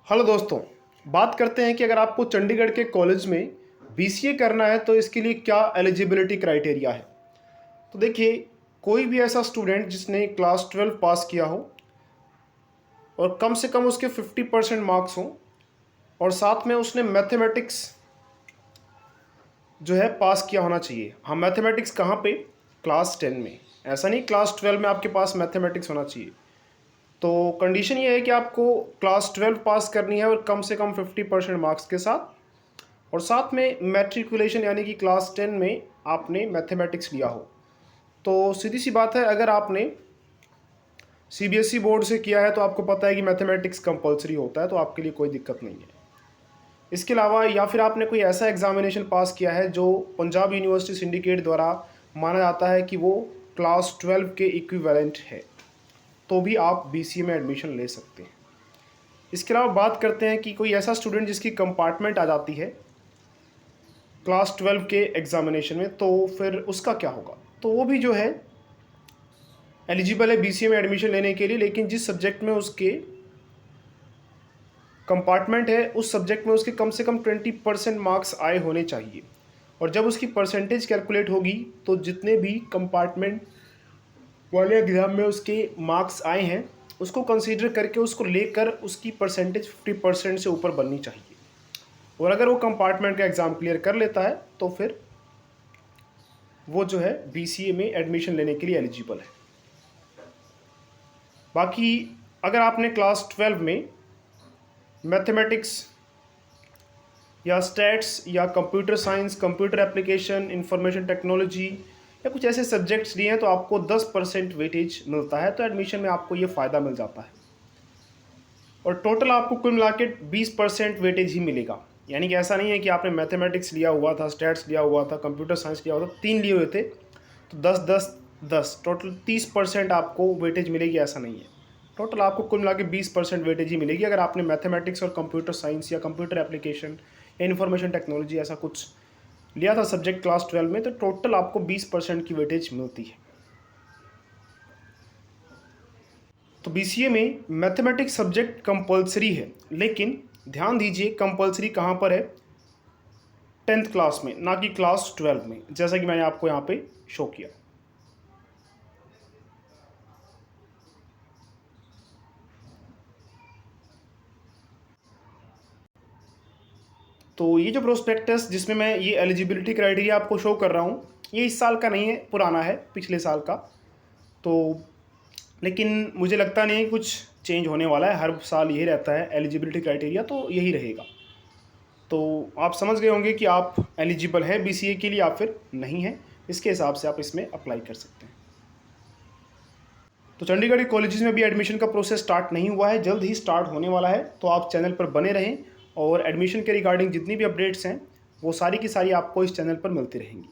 Hello दोस्तों, बात करते हैं कि अगर आपको चंडीगढ़ के कॉलेज में बीसीए करना है तो इसके लिए क्या एलिजिबिलिटी क्राइटेरिया है। तो देखिए, कोई भी ऐसा स्टूडेंट जिसने क्लास 12 पास किया हो और कम से कम उसके 50% मार्क्स हों और साथ में उसने मैथमेटिक्स जो है पास किया होना चाहिए। हाँ, मैथमेटिक्स कहाँ पे? क्लास 10 में। ऐसा नहीं क्लास 12 में आपके पास मैथमेटिक्स होना चाहिए। तो कंडीशन ये है कि आपको क्लास 12 पास करनी है और कम से कम 50% मार्क्स के साथ, और साथ में मैट्रिकुलेशन यानी कि क्लास 10 में आपने मैथमेटिक्स लिया हो। तो सीधी सी बात है, अगर आपने सीबीएसई बोर्ड से किया है तो आपको पता है कि मैथमेटिक्स कंपलसरी होता है, तो आपके लिए कोई दिक्कत नहीं है। इसके अलावा या फिर आपने कोई ऐसा एग्जामिनेशन पास किया है जो पंजाब यूनिवर्सिटी सिंडिकेट द्वारा माना जाता है कि वो क्लास 12 के इक्विवेलेंट है, तो भी आप बीसीए में एडमिशन ले सकते हैं। इसके अलावा बात करते हैं कि कोई ऐसा स्टूडेंट जिसकी कंपार्टमेंट आ जाती है क्लास 12 के एग्जामिनेशन में, तो फिर उसका क्या होगा। तो वो भी जो है एलिजिबल है बीसीए में एडमिशन लेने के लिए, लेकिन जिस सब्जेक्ट में उसके कंपार्टमेंट है उस सब्जेक्ट में उसके कम से कम 20% मार्क्स आए होने चाहिए। और जब उसकी परसेंटेज कैलकुलेट होगी तो जितने भी कंपार्टमेंट वाले एग्ज़ाम में उसके मार्क्स आए हैं उसको कंसीडर करके उसको लेकर उसकी परसेंटेज 50% से ऊपर बननी चाहिए। और अगर वो कंपार्टमेंट का एग्ज़ाम क्लियर कर लेता है तो फिर वो जो है बीसीए में एडमिशन लेने के लिए एलिजिबल है। बाकी अगर आपने क्लास 12 में मैथमेटिक्स या स्टैट्स या computer science, computer application, information technology या कुछ ऐसे सब्जेक्ट्स लिए हैं तो आपको 10% वेटेज मिलता है, तो एडमिशन में आपको ये फ़ायदा मिल जाता है। और टोटल आपको कुल मिला के 20% वेटेज ही मिलेगा। यानी कि ऐसा नहीं है कि आपने मैथमेटिक्स लिया हुआ था, स्टैट्स लिया हुआ था, कंप्यूटर साइंस लिया हुआ था, 3 लिए हुए थे तो 10 10 10 टोटल 30% आपको वेटेज मिलेगी, ऐसा नहीं है। टोटल आपको कुल मिला के 20% वेटेज ही मिलेगी अगर आपने मैथमेटिक्स और कंप्यूटर साइंस या कंप्यूटर एप्लीकेशन या इन्फॉर्मेशन टेक्नोलॉजी ऐसा कुछ लिया था सब्जेक्ट क्लास 12 में, तो टोटल आपको 20% की वेटेज मिलती है। तो बीसीए में मैथमेटिक्स सब्जेक्ट कंपलसरी है, लेकिन ध्यान दीजिए कंपलसरी कहाँ पर है? 10th क्लास में, ना कि क्लास 12 में, जैसा कि मैंने आपको यहाँ पे शो किया। तो ये जो प्रोस्पेक्टस जिसमें मैं ये एलिजिबिलिटी क्राइटेरिया आपको शो कर रहा हूँ, ये इस साल का नहीं है, पुराना है, पिछले साल का। तो लेकिन मुझे लगता नहीं है कुछ चेंज होने वाला है, हर साल यही रहता है एलिजिबिलिटी क्राइटेरिया, तो यही रहेगा। तो आप समझ गए होंगे कि आप एलिजिबल हैं बीसीए के लिए या फिर नहीं हैं। इसके हिसाब से आप इसमें अप्लाई कर सकते हैं। तो चंडीगढ़ के कॉलेजेस में भी एडमिशन का प्रोसेस स्टार्ट नहीं हुआ है, जल्द ही स्टार्ट होने वाला है, तो आप चैनल पर बने रहें और एडमिशन के रिगार्डिंग जितनी भी अपडेट्स हैं वो सारी की सारी आपको इस चैनल पर मिलती रहेंगी।